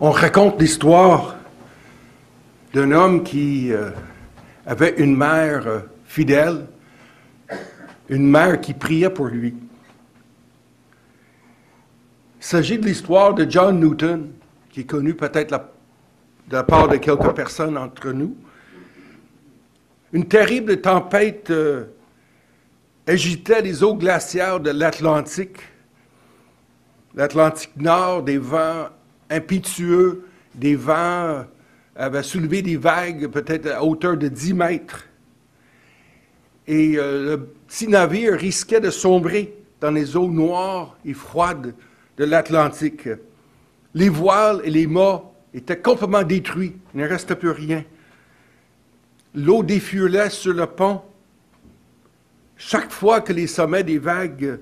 On raconte l'histoire d'un homme qui avait une mère fidèle, une mère qui priait pour lui. Il s'agit de l'histoire de John Newton, qui est connu peut-être de la part de quelques personnes entre nous. Une terrible tempête agitait les eaux glaciaires de l'Atlantique Nord, des vents impétueux, des vents avaient soulevé des vagues peut-être à hauteur de 10 mètres. Et le petit navire risquait de sombrer dans les eaux noires et froides de l'Atlantique. Les voiles et les mâts étaient complètement détruits, il ne restait plus rien. L'eau défiolait sur le pont. Chaque fois que les sommets des vagues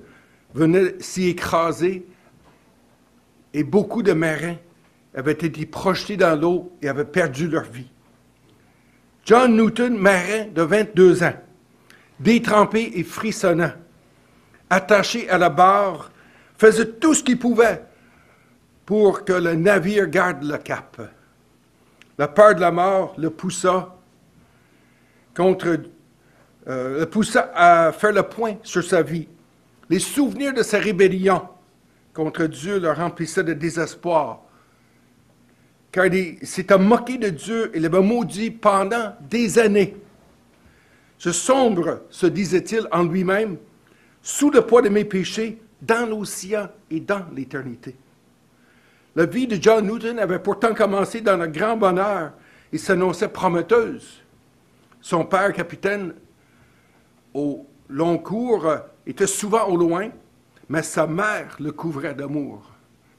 venaient s'y écraser, et beaucoup de marins avaient été projetés dans l'eau et avaient perdu leur vie. John Newton, marin de 22 ans, détrempé et frissonnant, attaché à la barre, faisait tout ce qu'il pouvait pour que le navire garde le cap. La peur de la mort le poussa à faire le point sur sa vie. Les souvenirs de sa rébellion contre Dieu le remplissaient de désespoir, car il s'était moqué de Dieu et l'avait maudit pendant des années. Je sombre, se disait-il en lui-même, sous le poids de mes péchés, dans l'océan et dans l'éternité. La vie de John Newton avait pourtant commencé dans le grand bonheur et s'annonçait prometteuse. Son père, capitaine au long cours, était souvent au loin, mais sa mère le couvrait d'amour.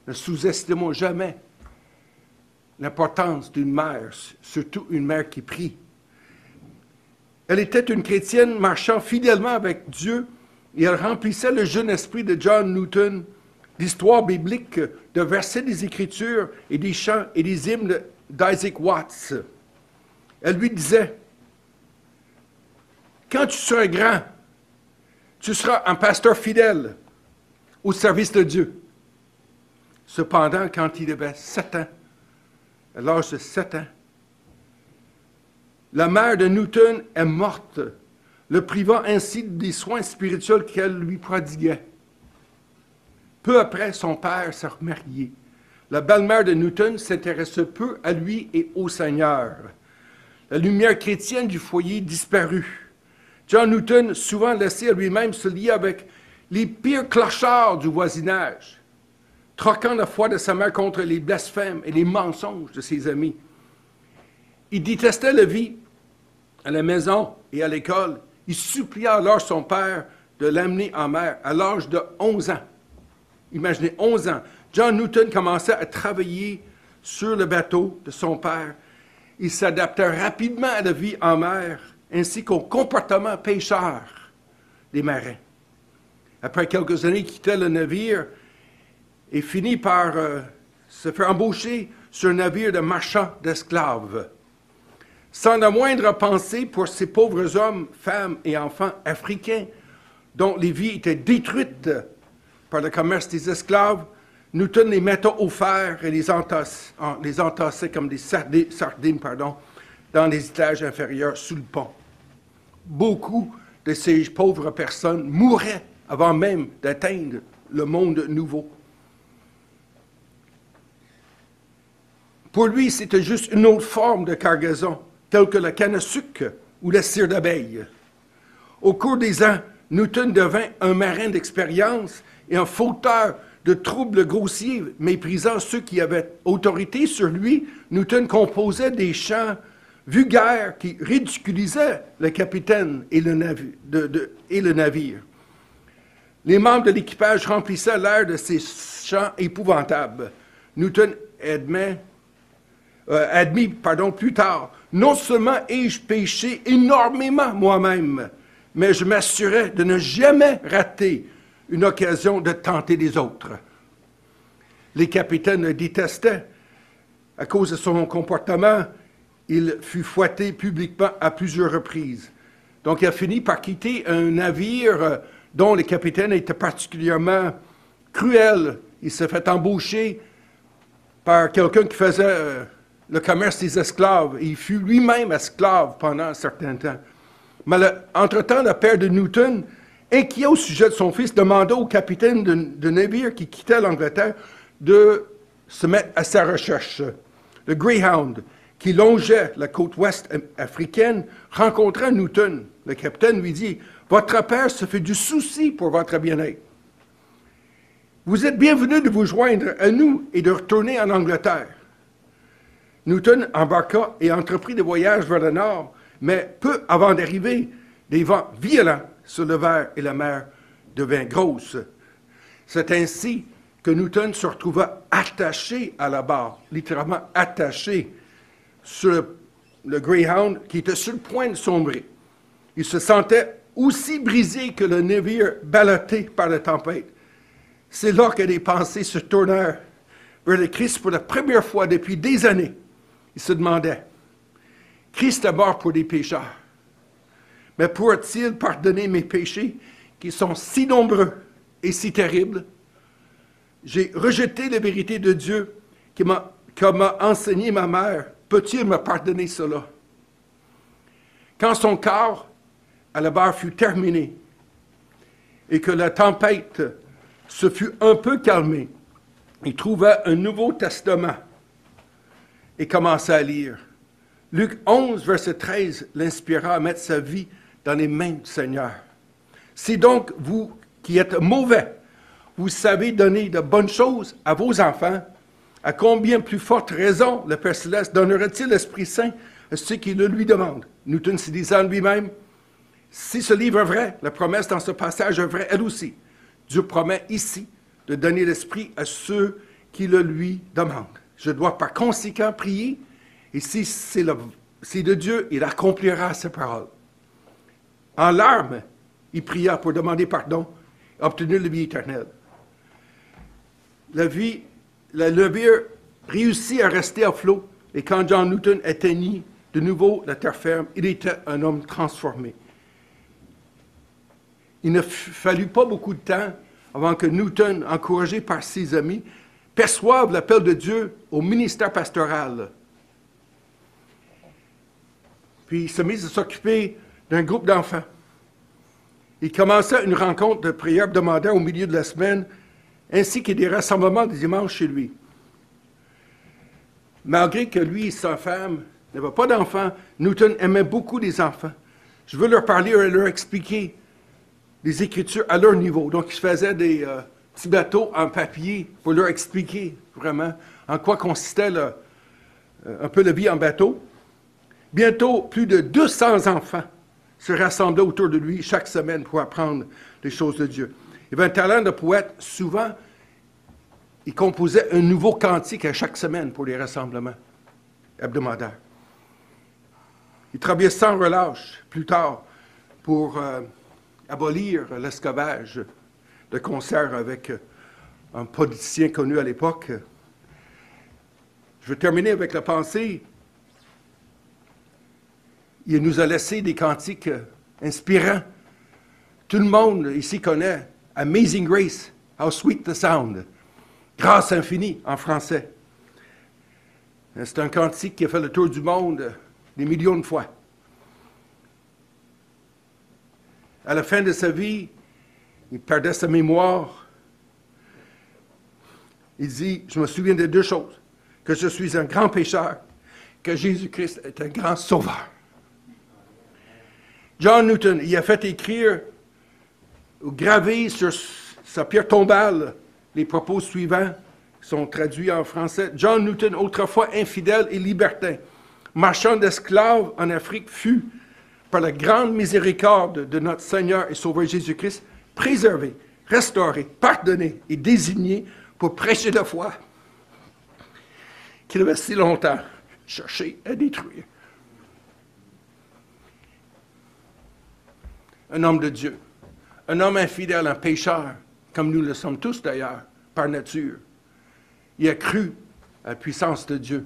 Ne sous-estimons jamais l'importance d'une mère, surtout une mère qui prie. Elle était une chrétienne marchant fidèlement avec Dieu et elle remplissait le jeune esprit de John Newton d'histoires bibliques, de versets des Écritures et des chants et des hymnes d'Isaac Watts. Elle lui disait: « Quand tu seras grand, tu seras un pasteur fidèle au service de Dieu. » Cependant, quand il avait 7 ans, à l'âge de 7 ans, la mère de Newton est morte, le privant ainsi des soins spirituels qu'elle lui prodiguait. Peu après, son père s'est remarié. La belle-mère de Newton s'intéressait peu à lui et au Seigneur. La lumière chrétienne du foyer disparut. John Newton, souvent laissé à lui-même, se liait avec les pires clochards du voisinage, troquant la foi de sa mère contre les blasphèmes et les mensonges de ses amis. Il détestait la vie à la maison et à l'école. Il supplia alors son père de l'amener en mer à l'âge de 11 ans. Imaginez, 11 ans. John Newton commençait à travailler sur le bateau de son père. Il s'adapta rapidement à la vie en mer, ainsi qu'au comportement pêcheur des marins. Après quelques années, il quittait le navire et finit par se faire embaucher sur un navire de marchands d'esclaves. Sans la moindre pensée pour ces pauvres hommes, femmes et enfants africains dont les vies étaient détruites par le commerce des esclaves, Newton les mettait au fer et les entassait comme des sardines dans les étages inférieurs sous le pont. Beaucoup de ces pauvres personnes mouraient avant même d'atteindre le monde nouveau. Pour lui, c'était juste une autre forme de cargaison, telle que la canne à sucre ou la cire d'abeille. Au cours des ans, Newton devint un marin d'expérience et un fauteur de troubles grossiers, méprisant ceux qui avaient autorité sur lui. Newton composait des chants vulgaires qui ridiculisaient le capitaine et le navire. Les membres de l'équipage remplissaient l'air de ces chants épouvantables. Newton admit plus tard: « Non seulement ai-je péché énormément moi-même, mais je m'assurais de ne jamais rater une occasion de tenter les autres. » Les capitaines le détestaient à cause de son comportement. Il fut fouetté publiquement à plusieurs reprises. Donc, il a fini par quitter un navire dont les capitaines étaient particulièrement cruels. Il s'est fait embaucher par quelqu'un qui faisait le commerce des esclaves. Et il fut lui-même esclave pendant un certain temps. Mais entre-temps, le père de Newton, inquiet au sujet de son fils, demanda au capitaine de navire qui quittait l'Angleterre de se mettre à sa recherche. Le Greyhound, qui longeait la côte ouest africaine, rencontra Newton. Le capitaine lui dit, « Votre père se fait du souci pour votre bien-être. Vous êtes bienvenu de vous joindre à nous et de retourner en Angleterre. » Newton embarqua et entreprit des voyages vers le nord, mais peu avant d'arriver, des vents violents se levèrent et la mer devint grosse. C'est ainsi que Newton se retrouva attaché à la barre, littéralement attaché sur le Greyhound qui était sur le point de sombrer. Il se sentait aussi brisé que le navire ballotté par la tempête. C'est là que les pensées se tournèrent vers le Christ pour la première fois depuis des années. Il se demandait, Christ est mort pour les pécheurs, mais pourra-t-il pardonner mes péchés qui sont si nombreux et si terribles? J'ai rejeté la vérité de Dieu comme m'a enseigné ma mère. Peut-il me pardonner cela? Quand son corps à la barre fut terminé et que la tempête se fut un peu calmée, il trouva un Nouveau Testament et commença à lire. Luc 11, verset 13, l'inspira à mettre sa vie dans les mains du Seigneur. C'est donc vous qui êtes mauvais, vous savez donner de bonnes choses à vos enfants, à combien plus forte raison le Père Céleste donnera-t-il l'Esprit Saint à ceux qui le lui demandent? Newton se disait en lui-même, si ce livre est vrai, la promesse dans ce passage est vraie elle aussi. Dieu promet ici de donner l'Esprit à ceux qui le lui demandent. Je dois par conséquent prier, et si c'est de Dieu, il accomplira ses paroles. En larmes, il pria pour demander pardon et obtenir la vie éternelle. Le navire réussit à rester à flot, et quand John Newton atteignit de nouveau la terre ferme, il était un homme transformé. Il ne fallut pas beaucoup de temps avant que Newton, encouragé par ses amis, perçoive l'appel de Dieu au ministère pastoral. Puis il se mit à s'occuper d'un groupe d'enfants. Il commença une rencontre de prière hebdomadaire au milieu de la semaine, ainsi que des rassemblements des dimanches chez lui. Malgré que lui et sa femme n'avaient pas d'enfants, Newton aimait beaucoup les enfants. Je veux leur parler et leur expliquer les Écritures à leur niveau. Donc, il se faisait des petits bateaux en papier pour leur expliquer vraiment en quoi consistait un peu la vie en bateau. Bientôt, plus de 200 enfants se rassemblaient autour de lui chaque semaine pour apprendre les choses de Dieu. Il avait un talent de poète. Souvent, il composait un nouveau cantique à chaque semaine pour les rassemblements hebdomadaires. Il travaillait sans relâche plus tard pour abolir l'esclavage de concert avec un politicien connu à l'époque. Je vais terminer avec la pensée. Il nous a laissé des cantiques inspirants. Tout le monde ici connaît Amazing Grace, How Sweet the Sound. Grâce infinie en français. C'est un cantique qui a fait le tour du monde des millions de fois. À la fin de sa vie, il perdait sa mémoire. Il dit, je me souviens de deux choses, que je suis un grand pécheur, que Jésus-Christ est un grand sauveur. John Newton, il a fait écrire ou graver sur sa pierre tombale les propos suivants, qui sont traduits en français. John Newton, autrefois infidèle et libertin, marchand d'esclaves en Afrique, fut, par la grande miséricorde de notre Seigneur et Sauveur Jésus-Christ, préservé, restauré, pardonné et désigné pour prêcher la foi qu'il avait si longtemps cherché à détruire. Un homme de Dieu, un homme infidèle, un pécheur, comme nous le sommes tous d'ailleurs, par nature. Il a cru à la puissance de Dieu.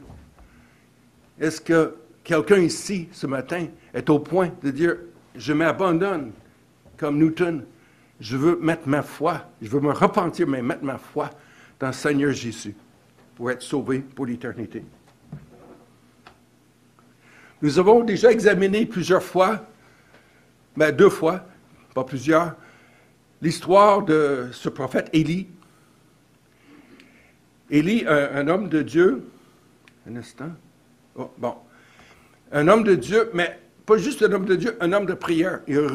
Est-ce que quelqu'un ici, ce matin, est au point de dire, je m'abandonne comme Newton, je veux mettre ma foi, je veux me repentir, mais mettre ma foi dans le Seigneur Jésus. pour être sauvé pour l'éternité. Nous avons déjà examiné plusieurs fois, mais 2 fois, pas plusieurs, l'histoire de ce prophète Élie. Élie, un homme de Dieu, un instant, oh, bon, un homme de Dieu, mais pas juste un homme de Dieu, un homme de prière. Il est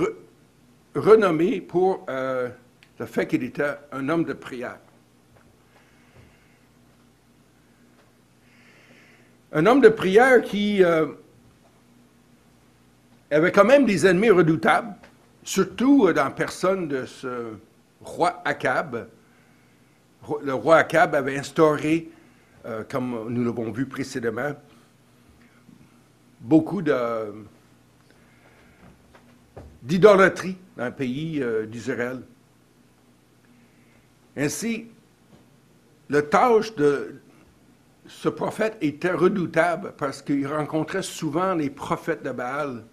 renommé pour le fait qu'il était un homme de prière. Un homme de prière qui avait quand même des ennemis redoutables, surtout dans la personne de ce roi Akab. Le roi Akab avait instauré, comme nous l'avons vu précédemment, beaucoup d'idolâtrie dans le pays d'Israël. Ainsi, le tâche de ce prophète était redoutable parce qu'il rencontrait souvent les prophètes de Baal.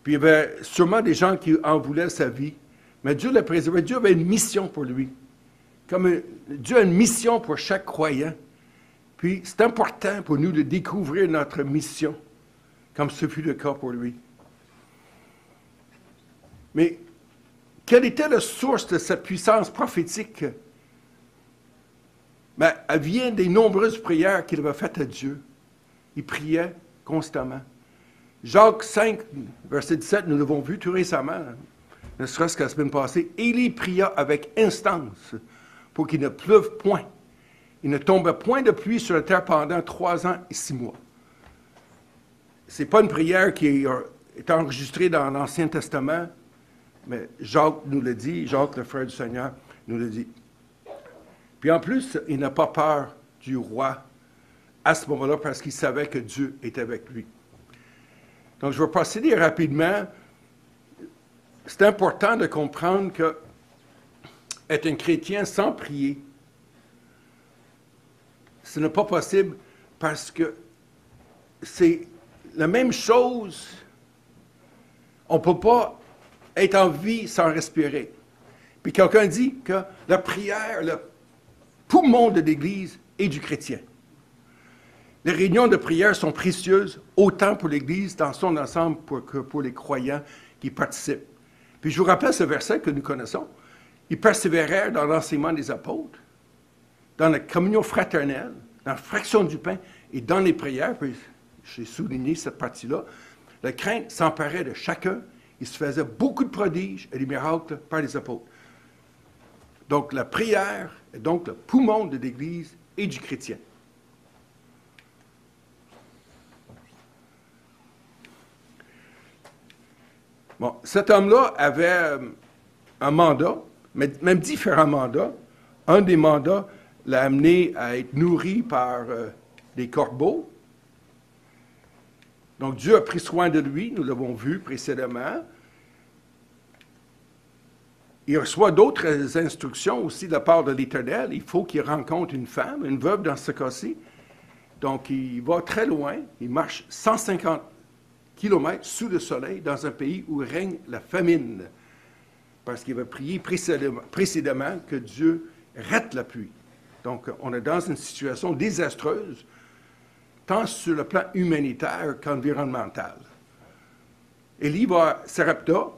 Puis il y avait sûrement des gens qui en voulaient sa vie. Mais Dieu l'a préservé. Dieu avait une mission pour lui. Dieu a une mission pour chaque croyant. Puis c'est important pour nous de découvrir notre mission, comme ce fut le cas pour lui. Mais quelle était la source de cette puissance prophétique? Ben, elle vient des nombreuses prières qu'il avait faites à Dieu. Il priait constamment. Jacques 5, verset 17, nous l'avons vu tout récemment, ne serait-ce que la semaine passée. Élie pria avec instance pour qu'il ne pleuve point. Il ne tombe point de pluie sur la terre pendant 3 ans et 6 mois. Ce n'est pas une prière qui est enregistrée dans l'Ancien Testament, mais Jacques nous le dit, Jacques, le frère du Seigneur, nous le dit. Puis en plus, il n'a pas peur du roi à ce moment-là parce qu'il savait que Dieu était avec lui. Donc, je vais procéder rapidement. C'est important de comprendre que être un chrétien sans prier, ce n'est pas possible parce que c'est la même chose. On ne peut pas être en vie sans respirer. Puis quelqu'un dit que la prière, le poumon de l'Église est du chrétien. Les réunions de prière sont précieuses, autant pour l'Église dans son ensemble que pour les croyants qui participent. Puis je vous rappelle ce verset que nous connaissons. Ils persévérèrent dans l'enseignement des apôtres, dans la communion fraternelle, dans la fraction du pain et dans les prières. Puis j'ai souligné cette partie-là. La crainte s'emparait de chacun. Il se faisait beaucoup de prodiges et des miracles par les apôtres. Donc la prière est donc le poumon de l'Église et du chrétien. Bon, cet homme-là avait un mandat, même différents mandats. Un des mandats l'a amené à être nourri par des corbeaux. Donc Dieu a pris soin de lui, nous l'avons vu précédemment. Il reçoit d'autres instructions aussi de la part de l'Éternel. Il faut qu'il rencontre une femme, une veuve dans ce cas-ci. Donc il va très loin, il marche 150 kilomètres sous le soleil dans un pays où règne la famine. Parce qu'il avait prié précédemment que Dieu rate la pluie. Donc, on est dans une situation désastreuse, tant sur le plan humanitaire qu'environnemental. Élie va à Sarepta,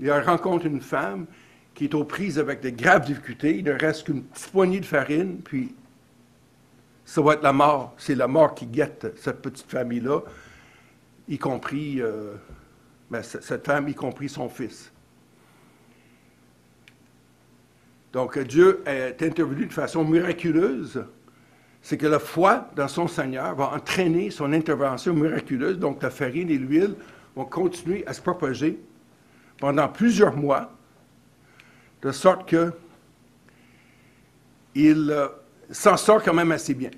il rencontre une femme qui est aux prises avec de graves difficultés. Il ne reste qu'une petite poignée de farine, puis ça va être la mort. C'est la mort qui guette cette petite famille-là, y compris cette femme, y compris son fils. Donc, Dieu est intervenu de façon miraculeuse. C'est que la foi dans son Seigneur va entraîner son intervention miraculeuse. Donc, la farine et l'huile vont continuer à se propager pendant plusieurs mois, de sorte qu'il s'en sort quand même assez bien.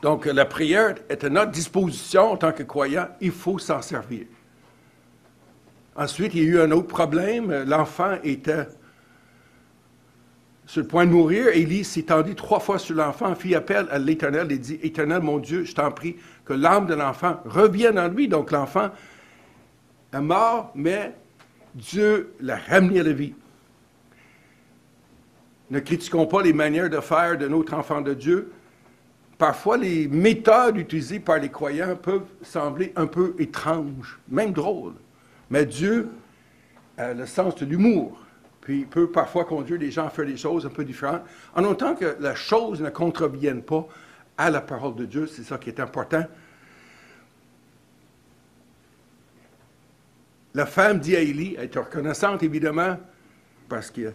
Donc, la prière est à notre disposition en tant que croyants. Il faut s'en servir. Ensuite, il y a eu un autre problème. L'enfant était sur le point de mourir. Élie s'étendit 3 fois sur l'enfant, fit appel à l'Éternel et dit, « Éternel, mon Dieu, je t'en prie, que l'âme de l'enfant revienne en lui. » Donc, l'enfant est mort, mais Dieu l'a ramené à la vie. Ne critiquons pas les manières de faire de notre enfant de Dieu. Parfois, les méthodes utilisées par les croyants peuvent sembler un peu étranges, même drôles. Mais Dieu a le sens de l'humour. Puis il peut parfois conduire les gens à faire des choses un peu différentes, en autant que la chose ne contrevienne pas à la parole de Dieu. C'est ça qui est important. La femme dit à Élie, elle est reconnaissante évidemment, parce que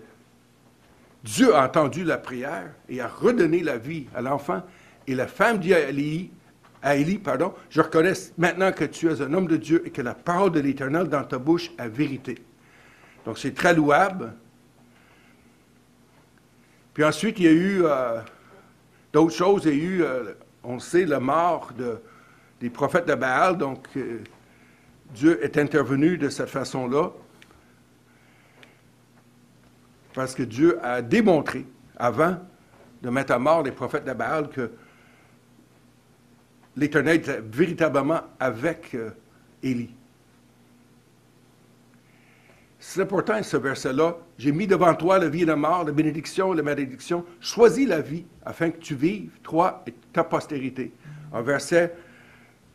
Dieu a entendu la prière et a redonné la vie à l'enfant. Et la femme dit à Élie, je reconnais maintenant que tu es un homme de Dieu et que la parole de l'Éternel dans ta bouche est vérité. Donc c'est très louable. Puis ensuite, il y a eu d'autres choses. Il y a eu, on sait, la mort des prophètes de Baal. Donc Dieu est intervenu de cette façon-là. Parce que Dieu a démontré, avant de mettre à mort les prophètes de Baal, que l'Éternel était véritablement avec Élie. C'est important, ce verset-là. J'ai mis devant toi la vie et la mort, la bénédiction et la malédiction. Choisis la vie afin que tu vives, toi et ta postérité. Un verset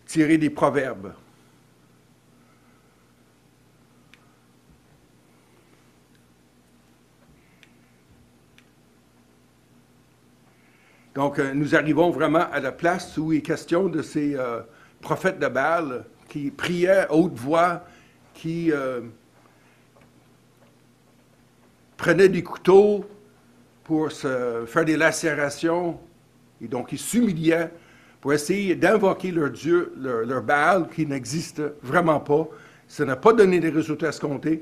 tiré des Proverbes. Donc, nous arrivons vraiment à la place où il est question de ces prophètes de Baal qui priaient à haute voix, qui prenaient des couteaux pour se faire des lacérations, et donc ils s'humiliaient pour essayer d'invoquer leur Dieu, leur Baal, qui n'existe vraiment pas. Ça n'a pas donné les résultats escomptés.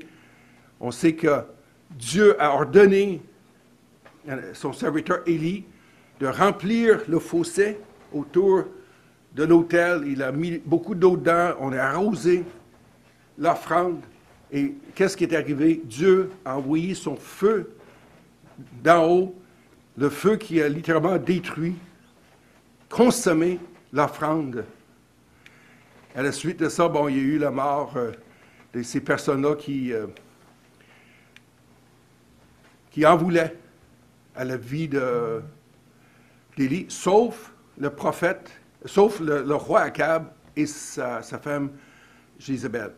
On sait que Dieu a ordonné à son serviteur Élie de remplir le fossé autour de l'autel. Il a mis beaucoup d'eau dedans, on a arrosé l'offrande. Et qu'est-ce qui est arrivé? Dieu a envoyé son feu d'en haut, le feu qui a littéralement détruit, consommé l'offrande. À la suite de ça, il y a eu la mort de ces personnes-là qui en voulaient à la vie d'Élie, sauf le prophète, sauf le roi Akab et sa femme Jézabel.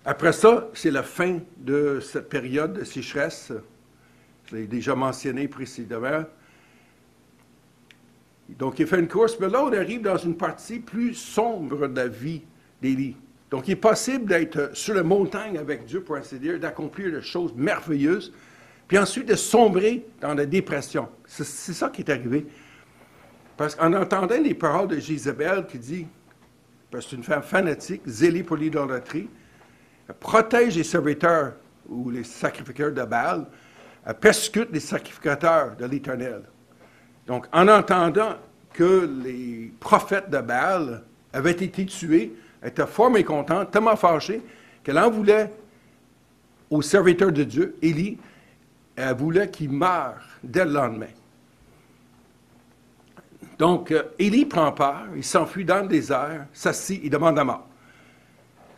Après ça, c'est la fin de cette période de sécheresse. Je l'ai déjà mentionné précédemment. Donc, il fait une course, mais là, on arrive dans une partie plus sombre de la vie d'Élie. Donc, il est possible d'être sur la montagne avec Dieu, pour ainsi dire, d'accomplir des choses merveilleuses, puis ensuite de sombrer dans la dépression. C'est ça qui est arrivé. Parce qu'en entendant les paroles de Jézabel qui dit, parce que c'est une femme fanatique, zélée pour l'idolâtrie, elle protège les serviteurs ou les sacrificateurs de Baal, elle persécute les sacrificateurs de l'Éternel. Donc, en entendant que les prophètes de Baal avaient été tués, elle était fort mécontente, tellement fâchée, qu'elle en voulait aux serviteurs de Dieu, Élie, elle voulait qu'il meure dès le lendemain. Donc, Élie prend peur, il s'enfuit dans le désert, s'assit, il demande la mort.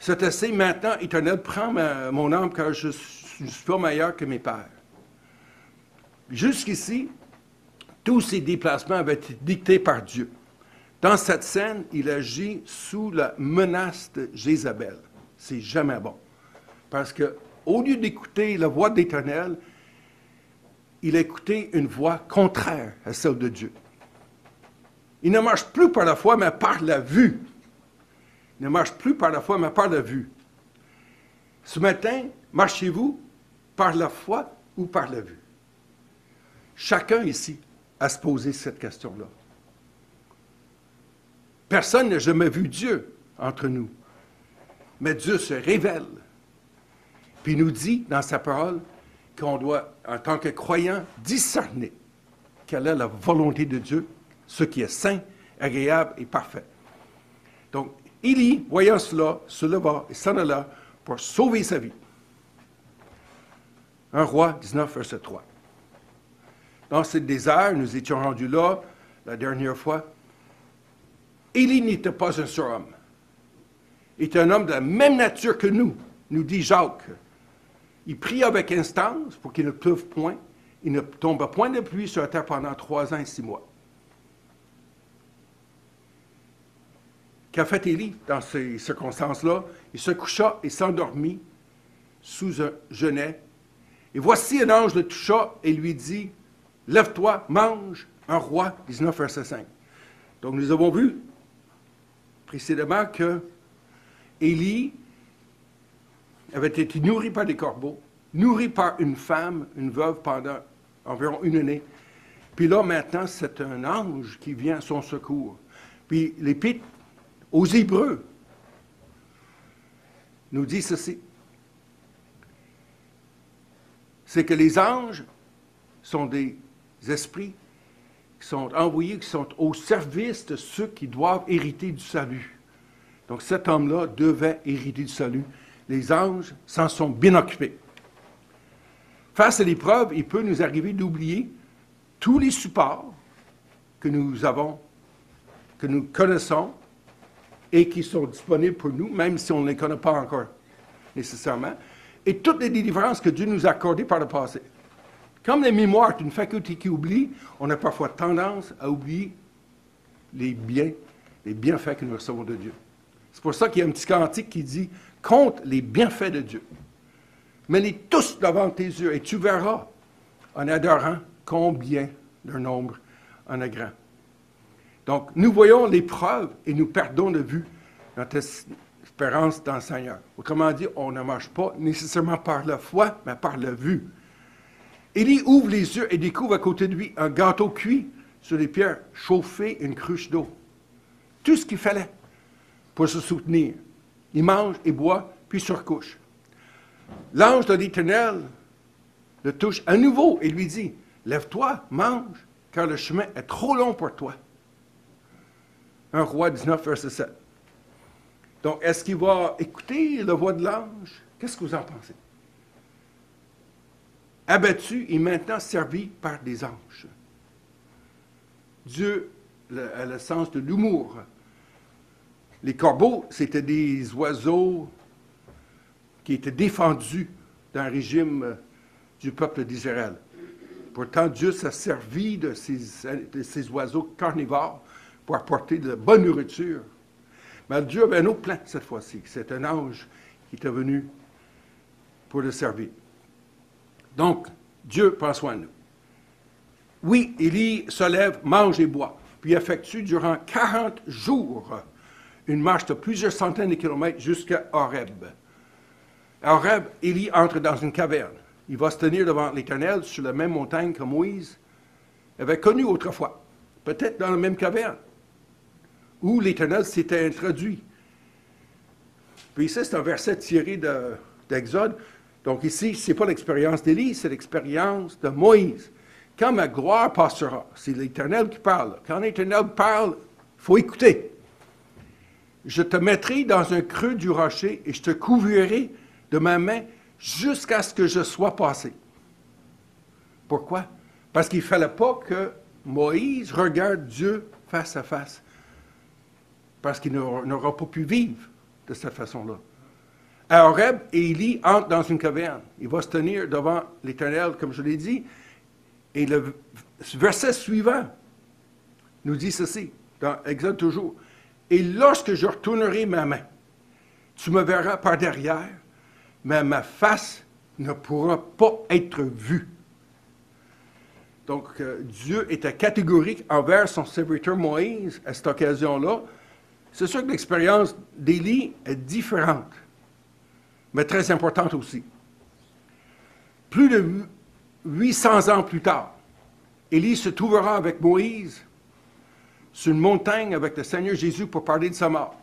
C'est assez, maintenant, Éternel, prends mon âme car je ne suis pas meilleur que mes pères. Jusqu'ici, tous ces déplacements avaient été dictés par Dieu. Dans cette scène, il agit sous la menace de Jézabel. C'est jamais bon. Parce que, au lieu d'écouter la voix d'Éternel, il a écouté une voix contraire à celle de Dieu. Il ne marche plus par la foi, mais par la vue. Il ne marche plus par la foi, mais par la vue. Ce matin, marchez-vous par la foi ou par la vue? Chacun ici a se poser cette question-là. Personne n'a jamais vu Dieu entre nous. Mais Dieu se révèle. Puis il nous dit dans sa parole qu'on doit, en tant que croyant, discerner quelle est la volonté de Dieu, ce qui est saint, agréable et parfait. Donc, Élie, voyant cela, se leva et s'en alla pour sauver sa vie. 1 Roi 19, verset 3. Dans ce désert, nous étions rendus là la dernière fois. Élie n'était pas un surhomme. Il était un homme de la même nature que nous dit Jacques. Il prie avec instance pour qu'il ne pleuve point, Il ne tomba point de pluie sur la terre pendant 3 ans et 6 mois. Qu'a fait Élie dans ces circonstances-là? Il se coucha et s'endormit sous un genêt. Et voici un ange le toucha et lui dit, « Lève-toi, mange, un roi. » 19, verset 5. Donc nous avons vu précédemment que Élie avait été nourri par des corbeaux, nourri par une femme, une veuve, pendant environ 1 année. Puis là, maintenant, c'est un ange qui vient à son secours. Puis l'Épître aux Hébreux nous dit ceci. C'est que les anges sont des esprits qui sont envoyés, qui sont au service de ceux qui doivent hériter du salut. Donc cet homme-là devait hériter du salut. Les anges s'en sont bien occupés. Face à l'épreuve, il peut nous arriver d'oublier tous les supports que nous avons, que nous connaissons et qui sont disponibles pour nous, même si on ne les connaît pas encore nécessairement, et toutes les délivrances que Dieu nous a accordées par le passé. Comme la mémoire est une faculté qui oublie, on a parfois tendance à oublier les bienfaits que nous recevons de Dieu. C'est pour ça qu'il y a un petit cantique qui dit « Compte les bienfaits de Dieu. Mets-les tous devant tes yeux et tu verras, en adorant, combien d'un nombre en est grand. » Donc, nous voyons l'épreuve et nous perdons de vue notre espérance dans le Seigneur. Autrement dit, on ne marche pas nécessairement par la foi, mais par la vue. Élie ouvre les yeux et découvre à côté de lui un gâteau cuit sur des pierres chauffées et une cruche d'eau. Tout ce qu'il fallait pour se soutenir. Il mange et boit, puis se recouche. L'ange de l'Éternel le touche à nouveau et lui dit, « Lève-toi, mange, car le chemin est trop long pour toi. » 1 Roi 19, verset 7. Donc, est-ce qu'il va écouter la voix de l'ange? Qu'est-ce que vous en pensez? Abattu et maintenant servi par des anges. Dieu a le sens de l'humour. Les corbeaux, c'était des oiseaux qui étaient défendus dans le régime du peuple d'Israël. Pourtant, Dieu s'est servi de ces oiseaux carnivores pour apporter de la bonne nourriture. Mais Dieu avait un autre plan cette fois-ci. C'est un ange qui était venu pour le servir. Donc, Dieu prend soin de nous. Oui, Élie se lève, mange et boit, puis effectue durant 40 jours une marche de plusieurs centaines de kilomètres jusqu'à Horeb. À Horeb, Élie entre dans une caverne. Il va se tenir devant l'Éternel sur la même montagne que Moïse avait connue autrefois, peut-être dans la même caverne, où l'Éternel s'était introduit. Puis ici, c'est un verset tiré d'Exode. Donc ici, ce n'est pas l'expérience d'Élie, c'est l'expérience de Moïse. Quand ma gloire passera, c'est l'Éternel qui parle. Quand l'Éternel parle, il faut écouter. Je te mettrai dans un creux du rocher et je te couvrirai de ma main jusqu'à ce que je sois passé. Pourquoi? Parce qu'il ne fallait pas que Moïse regarde Dieu face à face. Parce qu'il n'aura pas pu vivre de cette façon-là. À Horeb, Élie entre dans une caverne. Il va se tenir devant l'Éternel, comme je l'ai dit. Et le verset suivant nous dit ceci, dans Exode toujours. « Et lorsque je retournerai ma main, tu me verras par derrière, mais ma face ne pourra pas être vue. » Donc, Dieu était catégorique envers son serviteur Moïse à cette occasion-là. C'est sûr que l'expérience d'Élie est différente, mais très importante aussi. Plus de 800 ans plus tard, Élie se trouvera avec Moïse sur une montagne avec le Seigneur Jésus pour parler de sa mort.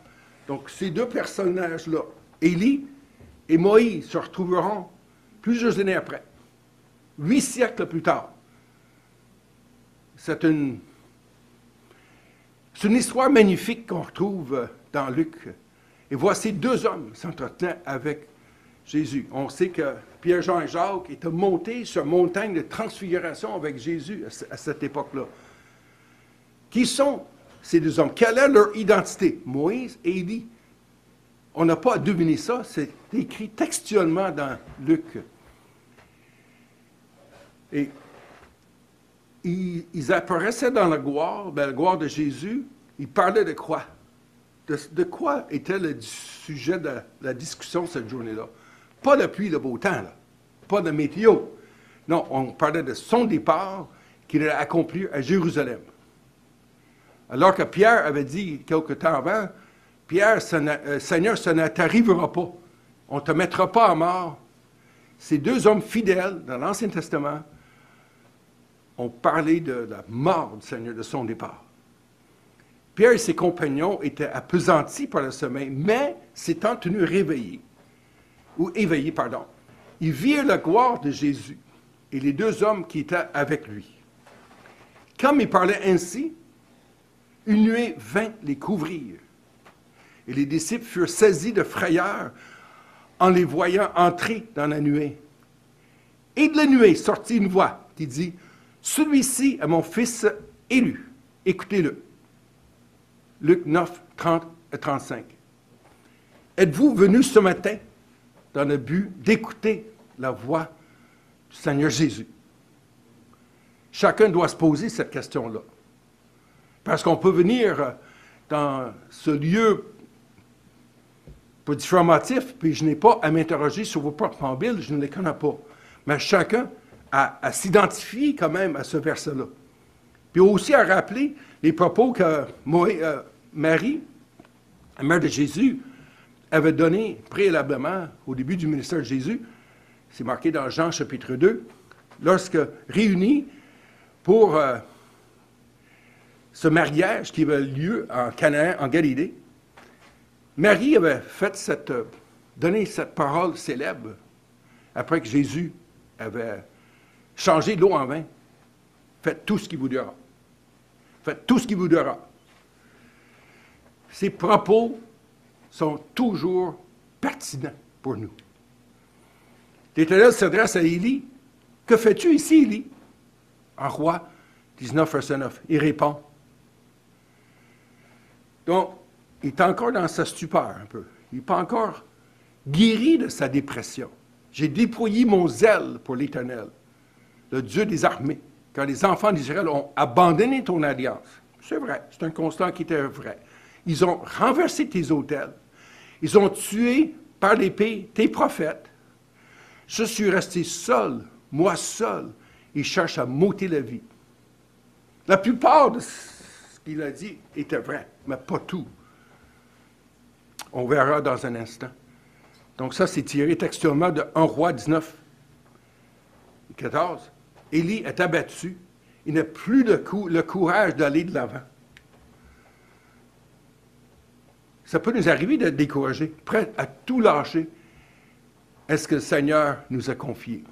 Donc, ces deux personnages-là, Élie et Moïse, se retrouveront plusieurs années après, 8 siècles plus tard. C'est une histoire magnifique qu'on retrouve dans Luc. Et voici 2 hommes s'entretenant avec Jésus. On sait que Pierre, Jean et Jacques étaient montés sur une montagne de transfiguration avec Jésus à cette époque-là. Qui sont ces 2 hommes? Quelle est leur identité? Moïse et Élie. On n'a pas à deviner ça, c'est écrit textuellement dans Luc. Et ils apparaissaient dans la gloire de Jésus. Ils parlaient de quoi? De quoi était le sujet de la discussion cette journée-là? Pas de pluie, de beau temps, là. Pas de météo. Non, on parlait de son départ qu'il allait accomplir à Jérusalem. Alors que Pierre avait dit quelque temps avant, Pierre, Seigneur, ça ne t'arrivera pas. On ne te mettra pas à mort. Ces deux hommes fidèles dans l'Ancien Testament ont parlé de la mort du Seigneur, de son départ. Pierre et ses compagnons étaient appesantis par le sommeil, mais s'étant tenus éveillés, ils virent la gloire de Jésus et les deux hommes qui étaient avec lui. Comme ils parlaient ainsi, une nuée vint les couvrir. Et les disciples furent saisis de frayeur en les voyant entrer dans la nuée. Et de la nuée sortit une voix qui dit, « Celui-ci est mon fils élu, écoutez-le. » Luc 9, 30 et 35. « Êtes-vous venus ce matin dans le but d'écouter la voix du Seigneur Jésus? » Chacun doit se poser cette question-là. Parce qu'on peut venir dans ce lieu pour différents motifs, puis je n'ai pas à m'interroger sur vos propres mobiles, je ne les connais pas. Mais chacun à s'identifier quand même à ce verset-là. Puis aussi à rappeler les propos que Marie, la mère de Jésus, avait donnés préalablement au début du ministère de Jésus. C'est marqué dans Jean chapitre 2, lorsque réunis pour ce mariage qui avait lieu en Canaan, en Galilée, Marie avait donné cette parole célèbre après que Jésus avait changé l'eau en vin. Faites tout ce qui vous dira. Faites tout ce qui vous dira. Ces propos sont toujours pertinents pour nous. L'Éternel s'adresse à Élie. « Que fais-tu ici, Élie? » En Roi 19, verset 9. Il répond. Donc, il est encore dans sa stupeur un peu. Il n'est pas encore guéri de sa dépression. J'ai déployé mon zèle pour l'Éternel, le Dieu des armées, quand les enfants d'Israël ont abandonné ton alliance. C'est vrai, c'est un constat qui était vrai. Ils ont renversé tes autels. Ils ont tué par l'épée tes prophètes. Je suis resté seul, moi seul. Ils cherchent à m'ôter la vie. La plupart de ce qu'il a dit était vrai, mais pas tout. On verra dans un instant. Donc ça, c'est tiré textuellement de 1 Roi 19, 14. Élie est abattu. Il n'a plus le courage d'aller de l'avant. Ça peut nous arriver d'être découragés, prêts à tout lâcher. Est-ce que le Seigneur nous a confié?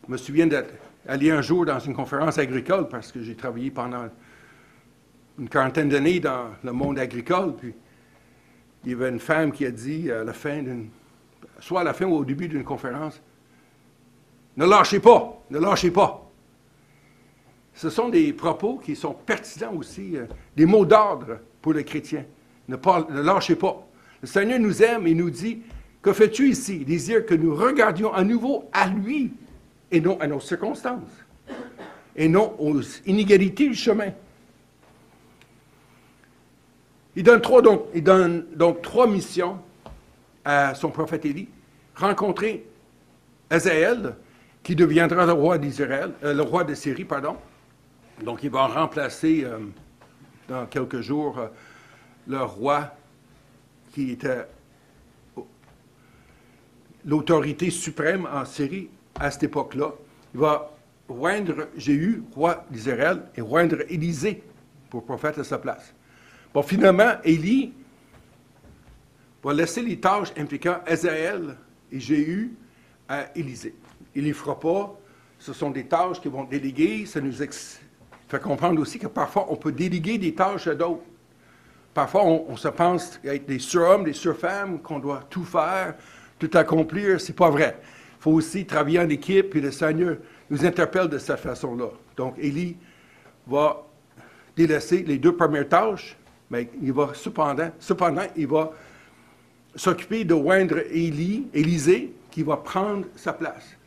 Je me souviens d'être allé un jour dans une conférence agricole parce que j'ai travaillé pendant une quarantaine d'années dans le monde agricole. Puis il y avait une femme qui a dit à la fin soit à la fin ou au début d'une conférence, « Ne lâchez pas, ne lâchez pas. » Ce sont des propos qui sont pertinents aussi, des mots d'ordre pour les chrétiens. Ne lâchez pas. Le Seigneur nous aime et nous dit, « Que fais-tu ici? » Il désire que nous regardions à nouveau à lui et non à nos circonstances, et non aux inégalités du chemin. Il donne donc trois missions à son prophète Élie. Rencontrer Hazaël, qui deviendra le roi d'Israël, le roi de Syrie, pardon. Donc il va remplacer dans quelques jours le roi qui était l'autorité suprême en Syrie à cette époque-là. Il va oindre Jéhu, roi d'Israël, et oindre Élisée pour prophète à sa place. Bon, finalement, Élie va laisser les tâches impliquant Hazaël et Jéhu à Élisée. Il ne les fera pas. Ce sont des tâches qu'ils vont déléguer. Ça nous fait comprendre aussi que parfois, on peut déléguer des tâches à d'autres. Parfois, on se pense être des surhommes, des surfemmes, qu'on doit tout faire, tout accomplir. C'est pas vrai. Il faut aussi travailler en équipe, et le Seigneur nous interpelle de cette façon-là. Donc, Élie va délaisser les deux premières tâches, mais il va cependant, il va s'occuper de oindre Élisée, qui va prendre sa place.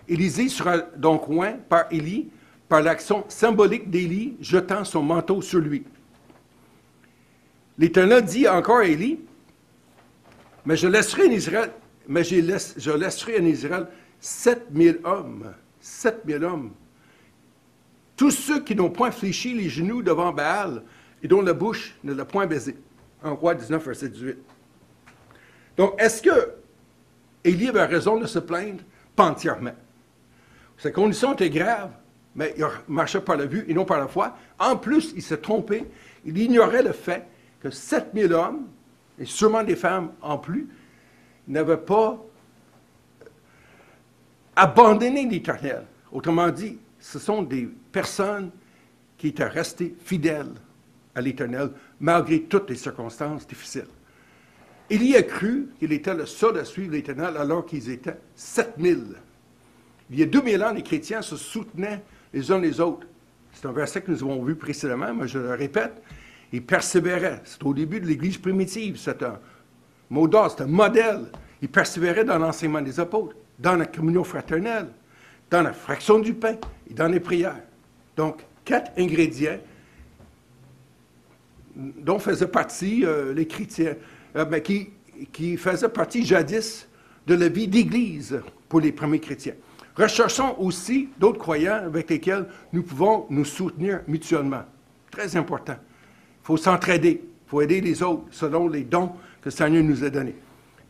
Élisée sera donc oint par Élie par l'action symbolique d'Élie jetant son manteau sur lui. L'Éternel dit encore à Élie, mais je laisserai en Israël 7000 hommes, 7000 hommes, tous ceux qui n'ont point fléchi les genoux devant Baal et dont la bouche ne l'a point baisé. 1 Roi 19, verset 18. Donc, est-ce que Élie avait raison de se plaindre? Pas entièrement. Sa condition était grave, mais il marchait par la vue et non par la foi. En plus, il s'est trompé. Il ignorait le fait que 7000 hommes, et sûrement des femmes en plus, n'avaient pas abandonné l'Éternel. Autrement dit, ce sont des personnes qui étaient restées fidèles à l'Éternel, malgré toutes les circonstances difficiles. Élie a cru qu'il était le seul à suivre l'Éternel alors qu'ils étaient 7000. Il y a 2000 ans, les chrétiens se soutenaient les uns les autres. C'est un verset que nous avons vu précédemment, mais je le répète. Ils persévéraient. C'est au début de l'Église primitive. C'est un mot d'ordre, c'est un modèle. Ils persévéraient dans l'enseignement des apôtres, dans la communion fraternelle, dans la fraction du pain et dans les prières. Donc, 4 ingrédients dont faisaient partie les chrétiens, mais qui faisaient partie jadis de la vie d'Église pour les premiers chrétiens. Recherchons aussi d'autres croyants avec lesquels nous pouvons nous soutenir mutuellement. Très important. Il faut s'entraider. Il faut aider les autres selon les dons que le Seigneur nous a donnés.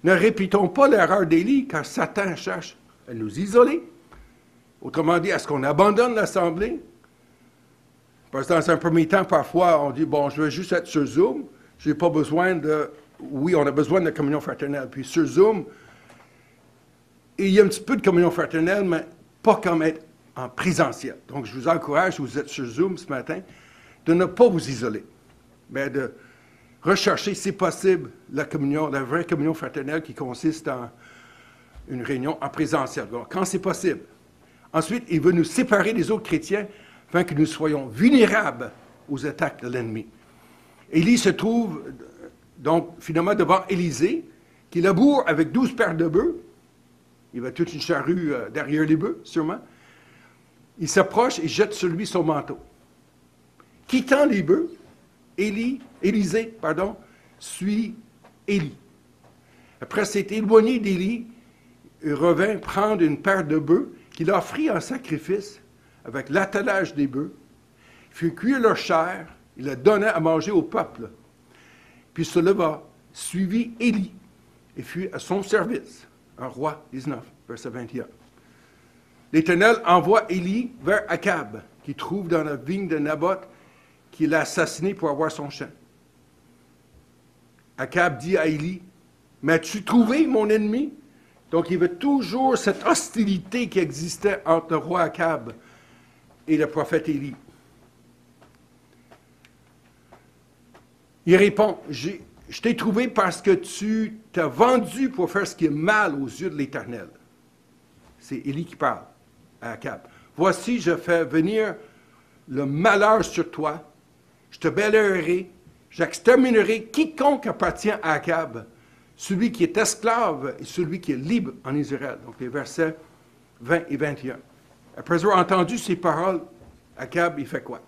Ne répétons pas l'erreur d'Élie, car Satan cherche à nous isoler. Autrement dit, est-ce qu'on abandonne l'Assemblée? Parce que dans un premier temps, parfois, on dit, bon, je veux juste être sur Zoom. Je n'ai pas besoin de... Oui, on a besoin de la communion fraternelle. Puis sur Zoom, il y a un petit peu de communion fraternelle, mais pas comme être en présentiel. Donc, je vous encourage, si vous êtes sur Zoom ce matin, de ne pas vous isoler, mais de rechercher, si possible, la communion, la vraie communion fraternelle qui consiste en une réunion en présentiel. Donc, quand c'est possible. Ensuite, il veut nous séparer des autres chrétiens afin que nous soyons vulnérables aux attaques de l'ennemi. Élie se trouve donc finalement devant Élisée, qui laboure avec 12 paires de bœufs. Il va toute une charrue derrière les bœufs, sûrement. Il s'approche et jette sur lui son manteau. Quittant les bœufs, Élisée suit Élie. Après s'être éloigné d'Élie, il revint prendre une paire de bœufs qu'il offrit en sacrifice avec l'attelage des bœufs. Il fit cuire leur chair, il la donna à manger au peuple. Puis se leva, suivit Élie et fut à son service. 1 Roi 19, verset 21. L'Éternel envoie Élie vers Akab, qui trouve dans la vigne de Naboth, qu'il a assassiné pour avoir son champ. Akab dit à Élie, « M'as-tu trouvé, mon ennemi? » Donc, il y avait toujours cette hostilité qui existait entre le roi Akab et le prophète Élie. Il répond, « Je t'ai trouvé parce que tu t'as vendu pour faire ce qui est mal aux yeux de l'Éternel. » C'est Élie qui parle à Akab. « Voici, je fais venir le malheur sur toi. Je te balayerai, j'exterminerai quiconque appartient à Akab, celui qui est esclave et celui qui est libre en Israël. » Donc les versets 20 et 21. Après avoir entendu ces paroles, Akab, il fait quoi?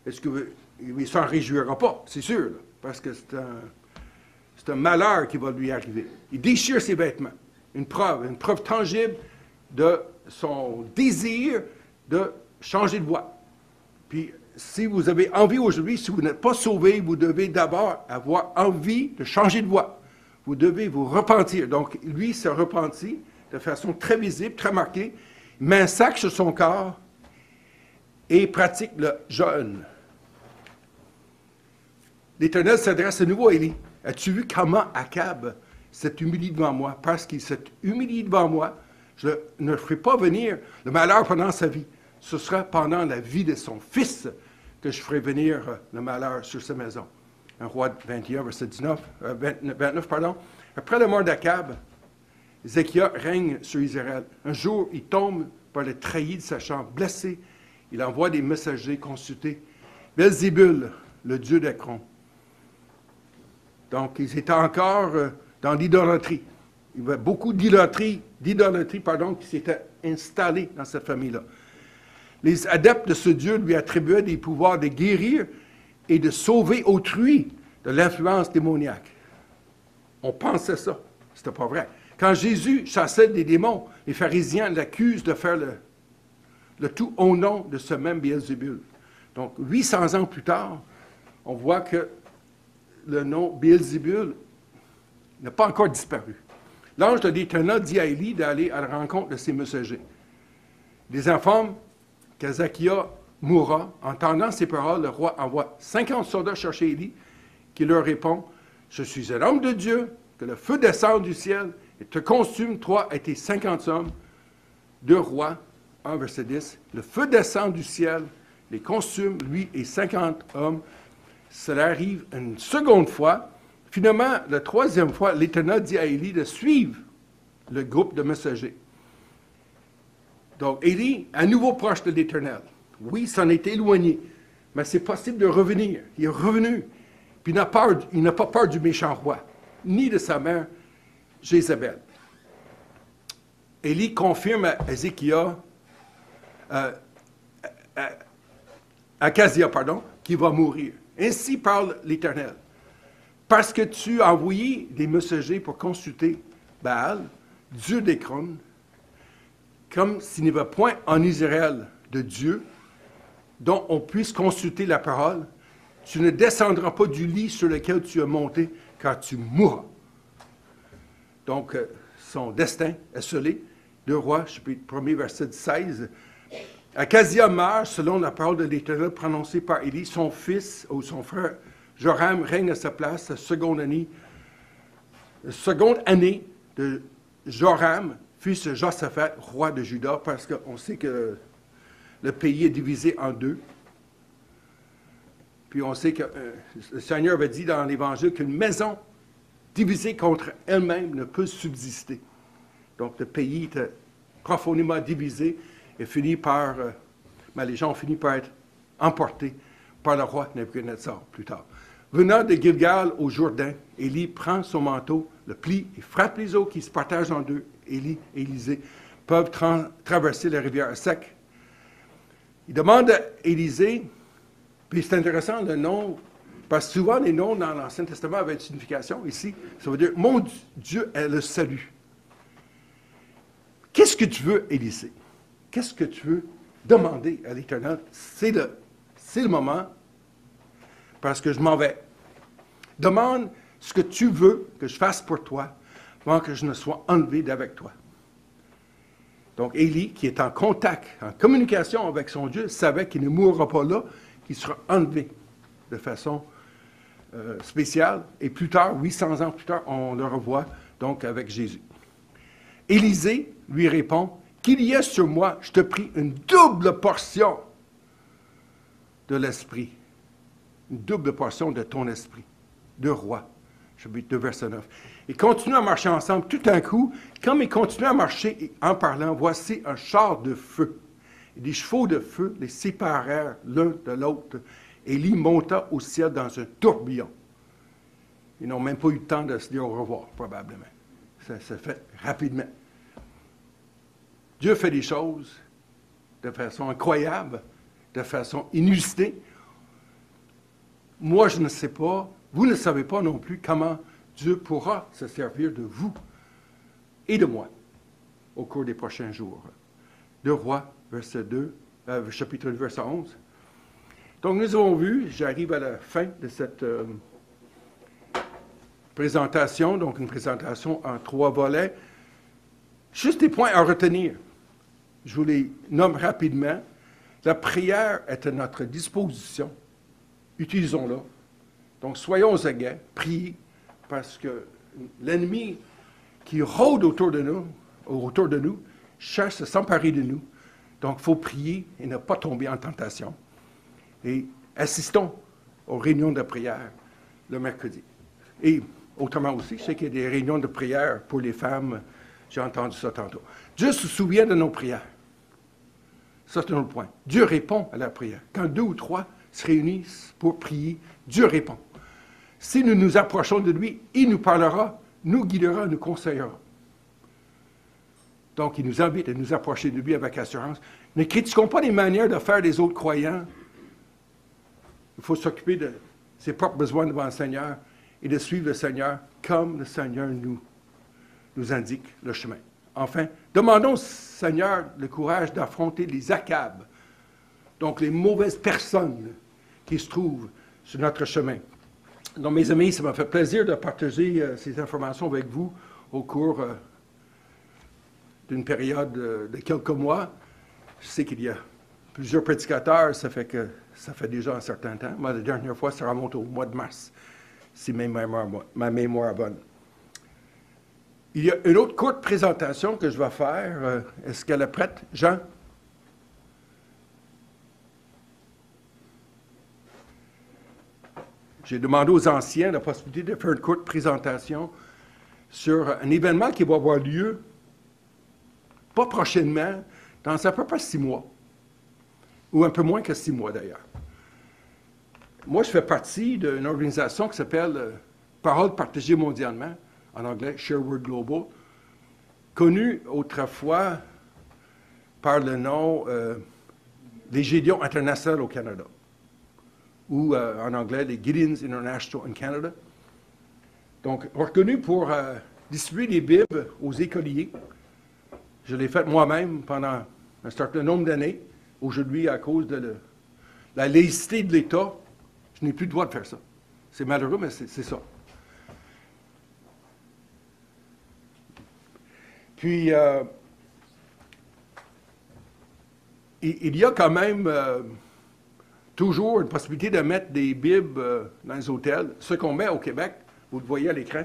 Est-ce qu'il ne s'en réjouira pas, c'est sûr, là, parce que c'est un malheur qui va lui arriver. Il déchire ses vêtements. Une preuve tangible de son désir de changer de voie. Puis, si vous avez envie aujourd'hui, si vous n'êtes pas sauvé, vous devez d'abord avoir envie de changer de voie. Vous devez vous repentir. Donc, lui se repentit de façon très visible, très marquée, met un sac sur son corps et pratique le jeûne. L'Éternel s'adresse à nouveau à Élie. « As-tu vu comment Akab s'est humilié devant moi? Parce qu'il s'est humilié devant moi, je ne ferai pas venir le malheur pendant sa vie. Ce sera pendant la vie de son fils que je ferai venir le malheur sur sa maison. » 1 Roi 21, verset 29. Après la mort d'Akab, Ézéchias règne sur Israël. Un jour, il tombe par le treillis de sa chambre, blessé. Il envoie des messagers consulter Belzébul, le dieu d'Ekron. Donc, ils étaient encore dans l'idolâtrie. Il y avait beaucoup d'idolâtrie qui s'était installée dans cette famille-là. Les adeptes de ce Dieu lui attribuaient des pouvoirs de guérir et de sauver autrui de l'influence démoniaque. On pensait ça. C'était pas vrai. Quand Jésus chassait des démons, les pharisiens l'accusent de faire le tout au nom de ce même Béelzébul. Donc, 800 ans plus tard, on voit que le nom Béelzébul n'a pas encore disparu. L'ange de l'Éternel dit à Élie d'aller à la rencontre de ses messagers. Les informent qu'Ézéchias mourra. Entendant ces paroles, le roi envoie 50 soldats chercher Élie, qui leur répond, « Je suis un homme de Dieu, que le feu descende du ciel et te consume, toi et tes 50 hommes. » 2 Rois 1, verset 10. Le feu descend du ciel, les consume, lui et 50 hommes. Cela arrive une seconde fois. Finalement, la troisième fois, l'Éternel dit à Élie de suivre le groupe de messagers. Donc, Élie, à nouveau proche de l'Éternel. Oui, s'en est éloigné, mais c'est possible de revenir. Il est revenu. Puis il n'a pas peur du méchant roi, ni de sa mère, Jézabel. Élie confirme à Acasia, qu'il va mourir. Ainsi parle l'Éternel. Parce que tu as envoyé des messagers pour consulter Baal, Dieu d'Écron, comme s'il n'y avait point en Israël de Dieu dont on puisse consulter la parole, tu ne descendras pas du lit sur lequel tu as monté, car tu mourras. Donc, son destin est scellé. 2 Rois, chapitre 1er, verset 16. Acasia meurt selon la parole de l'Éternel prononcée par Élie. Son fils ou son frère Joram règne à sa place, la seconde année de Joram, fils de Josaphat, roi de Juda, parce qu'on sait que le pays est divisé en deux. Puis on sait que le Seigneur avait dit dans l'Évangile qu'une maison divisée contre elle-même ne peut subsister. Donc le pays était profondément divisé et les gens ont fini par être emportés par le roi Nebuchadnezzar plus tard. Venant de Gilgal au Jourdain, Élie prend son manteau, le plie et frappe les eaux qui se partagent en deux. Élie et Élisée peuvent traverser la rivière à sec. Il demande à Élisée, puis c'est intéressant le nom, parce que souvent les noms dans l'Ancien Testament avaient une signification. Ici, ça veut dire « Mon Dieu est le salut ». Qu'est-ce que tu veux, Élisée? Qu'est-ce que tu veux demander à l'Éternel? C'est le moment, parce que je m'en vais. Demande ce que tu veux que je fasse pour toi, avant que je ne sois enlevé d'avec toi. Donc, Élie, qui est en contact, en communication avec son Dieu, savait qu'il ne mourra pas là, qu'il sera enlevé de façon spéciale. Et plus tard, 800 ans plus tard, on le revoit donc avec Jésus. Élisée lui répond, « Qu'il y ait sur moi, je te prie, une double portion de l'esprit. Une double portion de ton esprit. » 2 Rois, chapitre 2, verset 9. Ils continuent à marcher ensemble. Tout d'un coup, comme ils continuent à marcher en parlant, voici un char de feu. Et des chevaux de feu les séparèrent l'un de l'autre. Élie monta au ciel dans un tourbillon. Ils n'ont même pas eu le temps de se dire au revoir, probablement. Ça s'est fait rapidement. Dieu fait des choses de façon incroyable, de façon inusitée. Moi, je ne sais pas, vous ne savez pas non plus comment Dieu pourra se servir de vous et de moi au cours des prochains jours. 2 Rois, chapitre 2, verset 11. Donc, nous avons vu, j'arrive à la fin de cette présentation, donc une présentation en 3 volets. Juste des points à retenir. Je vous les nomme rapidement. La prière est à notre disposition. Utilisons-la. Donc, soyons aux aguets, priez, parce que l'ennemi qui rôde autour de nous, cherche à s'emparer de nous. Donc, il faut prier et ne pas tomber en tentation. Et assistons aux réunions de prière le mercredi. Et autrement aussi, je sais qu'il y a des réunions de prière pour les femmes. J'ai entendu ça tantôt. Dieu se souvient de nos prières. Ça, c'est un autre point. Dieu répond à la prière. Quand 2 ou 3 se réunissent pour prier, Dieu répond. Si nous nous approchons de lui, il nous parlera, nous guidera, nous conseillera. Donc, il nous invite à nous approcher de lui avec assurance. Ne critiquons pas les manières de faire des autres croyants. Il faut s'occuper de ses propres besoins devant le Seigneur et de suivre le Seigneur comme le Seigneur nous indique le chemin. Enfin, demandons au Seigneur le courage d'affronter les accabes, donc les mauvaises personnes qui se trouvent sur notre chemin. Donc, mes amis, ça m'a fait plaisir de partager ces informations avec vous au cours d'une période de quelques mois. Je sais qu'il y a plusieurs prédicateurs, ça fait déjà un certain temps. Moi, la dernière fois, ça remonte au mois de mars, si ma mémoire est bonne. Il y a une autre courte présentation que je vais faire. Est-ce qu'elle est prête, Jean? J'ai demandé aux anciens la possibilité de faire une courte présentation sur un événement qui va avoir lieu, pas prochainement, dans à peu près 6 mois, ou un peu moins que 6 mois d'ailleurs. Moi, je fais partie d'une organisation qui s'appelle Parole partagée mondialement, en anglais Sherwood Global, connue autrefois par le nom des Gédéons International au Canada, ou en anglais les Gideons International in Canada. Donc, reconnu pour distribuer des Bibles aux écoliers. Je l'ai fait moi-même pendant un certain nombre d'années. Aujourd'hui, à cause de la laïcité de l'État, je n'ai plus le droit de faire ça. C'est malheureux, mais c'est ça. Puis, il y a quand même toujours une possibilité de mettre des Bibles dans les hôtels. Ce qu'on met au Québec, vous le voyez à l'écran,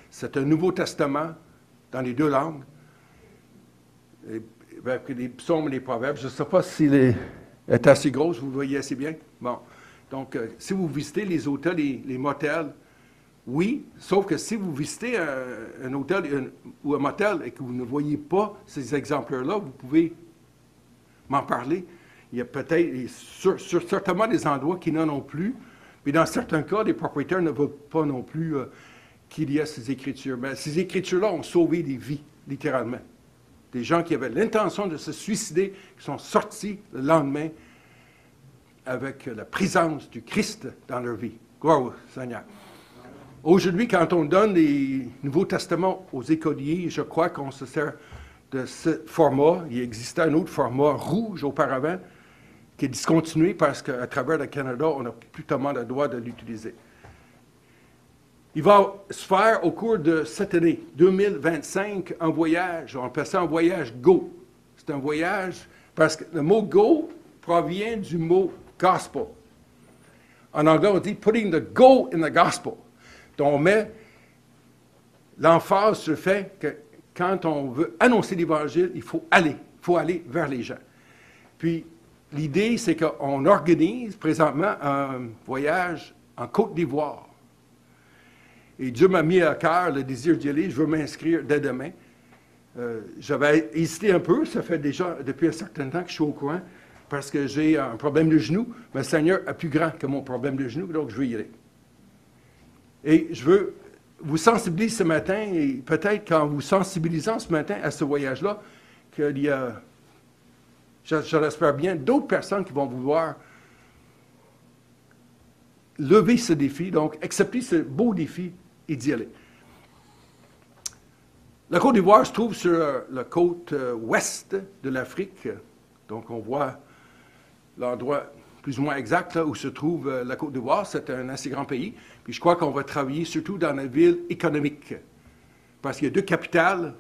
c'est un Nouveau Testament dans les 2 langues, avec les psaumes et les proverbes. Je ne sais pas s'il est assez gros, vous le voyez assez bien. Bon. Donc, si vous visitez les hôtels et les motels, oui, sauf que si vous visitez un hôtel ou un motel et que vous ne voyez pas ces exemplaires-là, vous pouvez m'en parler. Il y a peut-être, certainement des endroits qui n'en ont plus, mais dans certains cas, les propriétaires ne veulent pas non plus qu'il y ait ces écritures. Mais ces écritures-là ont sauvé des vies, littéralement. Des gens qui avaient l'intention de se suicider, qui sont sortis le lendemain avec la présence du Christ dans leur vie. Gloire au Seigneur. Aujourd'hui, quand on donne les Nouveaux Testaments aux écoliers, je crois qu'on se sert de ce format. Il existait un autre format rouge auparavant qui est discontinué parce qu'à travers le Canada, on n'a plus tellement le droit de l'utiliser. Il va se faire au cours de cette année, 2025, un voyage. On appelle ça un voyage Go. C'est un voyage parce que le mot Go provient du mot gospel. En anglais, on dit putting the go in the gospel. Donc, on met l'emphase sur le fait que quand on veut annoncer l'Évangile, il faut aller vers les gens. Puis, l'idée, c'est qu'on organise présentement un voyage en Côte d'Ivoire. Et Dieu m'a mis à cœur le désir d'y aller. Je veux m'inscrire dès demain. J'avais hésité un peu. Ça fait déjà depuis un certain temps que je suis au courant parce que j'ai un problème de genou. Mais le Seigneur est plus grand que mon problème de genou, donc je vais y aller. Et je veux vous sensibiliser ce matin, et peut-être qu'en vous sensibilisant ce matin à ce voyage-là, qu'il y a, je l'espère bien, d'autres personnes qui vont vouloir lever ce défi, donc accepter ce beau défi et d'y aller. La Côte d'Ivoire se trouve sur la côte ouest de l'Afrique, donc on voit l'endroit plus ou moins exact là, où se trouve la Côte d'Ivoire. C'est un assez grand pays. Puis je crois qu'on va travailler surtout dans la ville économique. Parce qu'il y a 2 capitales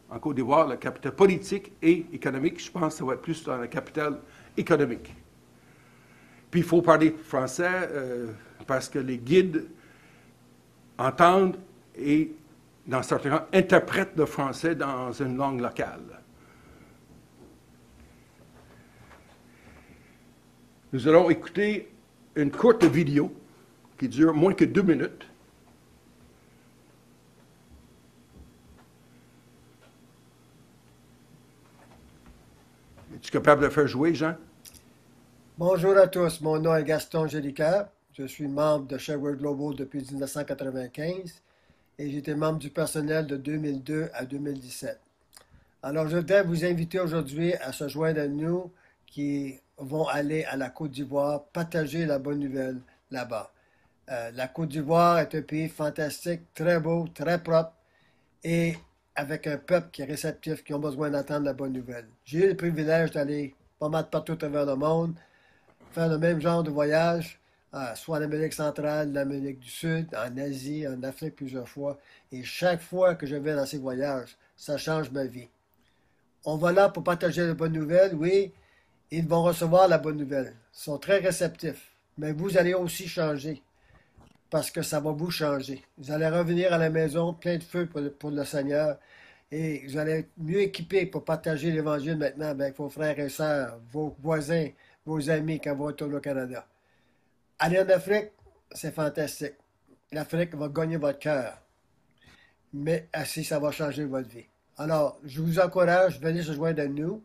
en Côte d'Ivoire, la capitale politique et économique. Je pense que ça va être plus dans la capitale économique. Puis il faut parler français parce que les guides entendent et, dans certains cas, interprètent le français dans une langue locale. Nous allons écouter une courte vidéo qui dure moins que 2 minutes. Es-tu capable de faire jouer, Jean? Bonjour à tous, mon nom est Gaston Gélica. Je suis membre de Sherwood Global depuis 1995 et j'étais membre du personnel de 2002 à 2017. Alors, je voudrais vous inviter aujourd'hui à se joindre à nous qui vont aller à la Côte d'Ivoire partager la bonne nouvelle là-bas. La Côte d'Ivoire est un pays fantastique, très beau, très propre et avec un peuple qui est réceptif, qui ont besoin d'entendre la bonne nouvelle. J'ai eu le privilège d'aller pas mal partout à travers le monde, faire le même genre de voyage, soit en Amérique centrale, l'Amérique du Sud, en Asie, en Afrique plusieurs fois. Et chaque fois que je vais dans ces voyages, ça change ma vie. On va là pour partager la bonne nouvelle, oui, ils vont recevoir la bonne nouvelle. Ils sont très réceptifs. Mais vous allez aussi changer, parce que ça va vous changer. Vous allez revenir à la maison plein de feu pour le Seigneur, et vous allez être mieux équipés pour partager l'Évangile maintenant avec vos frères et sœurs, vos voisins, vos amis quand vous retournez au Canada. Aller en Afrique, c'est fantastique. L'Afrique va gagner votre cœur, mais ainsi, ça va changer votre vie. Alors, je vous encourage, venez se joindre à nous.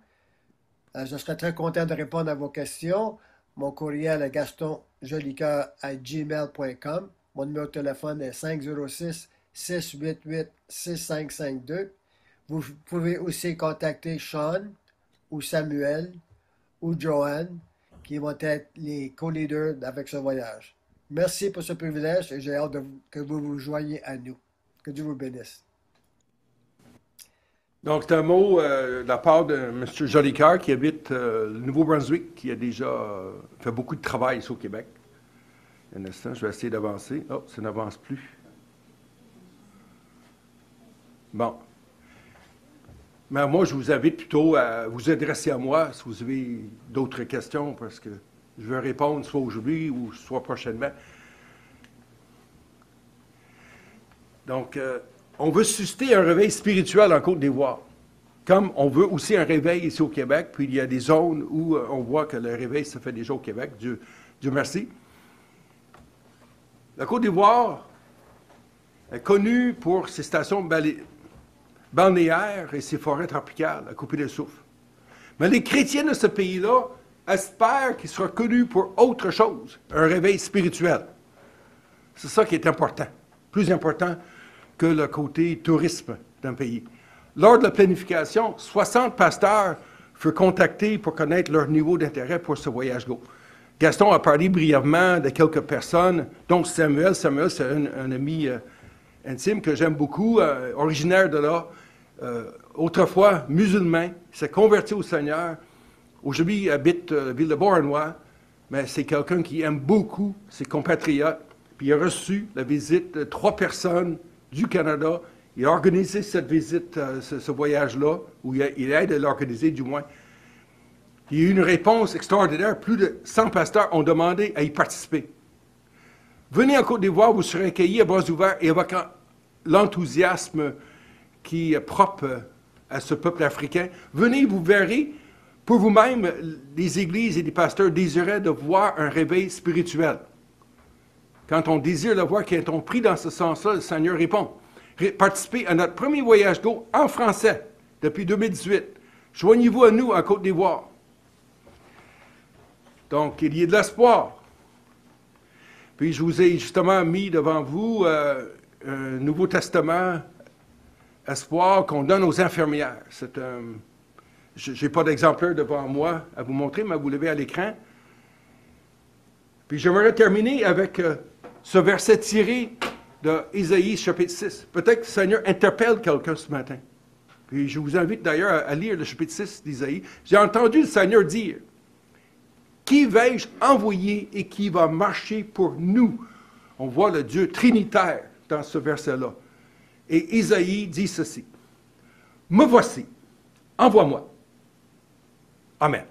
Je serai très content de répondre à vos questions. Mon courriel est gastonjolicoeur@gmail.com. Mon numéro de téléphone est 506-688-6552. Vous pouvez aussi contacter Sean ou Samuel ou Joanne, qui vont être les co-leaders avec ce voyage. Merci pour ce privilège et j'ai hâte que vous vous joigniez à nous. Que Dieu vous bénisse. Donc, c'est un mot de la part de M. Jolicoeur qui habite le Nouveau-Brunswick, qui a déjà fait beaucoup de travail ici au Québec. Un instant, je vais essayer d'avancer. Oh, ça n'avance plus. Bon. Mais moi, je vous invite plutôt à vous adresser à moi si vous avez d'autres questions, parce que je vais répondre soit aujourd'hui ou soit prochainement. Donc, on veut susciter un réveil spirituel en Côte d'Ivoire, comme on veut aussi un réveil ici au Québec, puis il y a des zones où on voit que le réveil se fait déjà au Québec, Dieu merci. La Côte d'Ivoire est connue pour ses stations balnéaires et ses forêts tropicales à couper le souffle. Mais les chrétiens de ce pays-là espèrent qu'il sera connu pour autre chose, un réveil spirituel. C'est ça qui est important, plus important que le côté tourisme d'un pays. Lors de la planification, 60 pasteurs furent contactés pour connaître leur niveau d'intérêt pour ce voyage-go. Gaston a parlé brièvement de quelques personnes, dont Samuel. Samuel, c'est un ami intime que j'aime beaucoup, originaire de là, autrefois musulman, s'est converti au Seigneur. Aujourd'hui, il habite la ville de Beauharnois, mais c'est quelqu'un qui aime beaucoup ses compatriotes. Puis il a reçu la visite de 3 personnes du Canada. Il a organisé cette visite, ce voyage-là, ou il aide à l'organiser du moins. Il y a eu une réponse extraordinaire. Plus de 100 pasteurs ont demandé à y participer. Venez en Côte d'Ivoire, vous serez accueillis à bras ouverts et avec l'enthousiasme qui est propre à ce peuple africain. Venez, vous verrez, pour vous-même, les églises et les pasteurs désiraient de voir un réveil spirituel. Quand on désire le voir, quand on prie dans ce sens-là, le Seigneur répond. Participez à notre premier voyage d'eau en français depuis 2018. Joignez-vous à nous en Côte d'Ivoire. Donc, il y a de l'espoir. Puis, je vous ai justement mis devant vous un Nouveau Testament, espoir qu'on donne aux infirmières. Je n'ai pas d'exemplaire devant moi à vous montrer, mais vous l'avez à l'écran. Puis, j'aimerais terminer avec ce verset tiré de Ésaïe chapitre 6. Peut-être que le Seigneur interpelle quelqu'un ce matin. Puis, je vous invite d'ailleurs à lire le chapitre 6 d'Ésaïe. J'ai entendu le Seigneur dire: qui vais-je envoyer et qui va marcher pour nous? On voit le Dieu trinitaire dans ce verset-là. Et Ésaïe dit ceci: me voici, envoie-moi. Amen.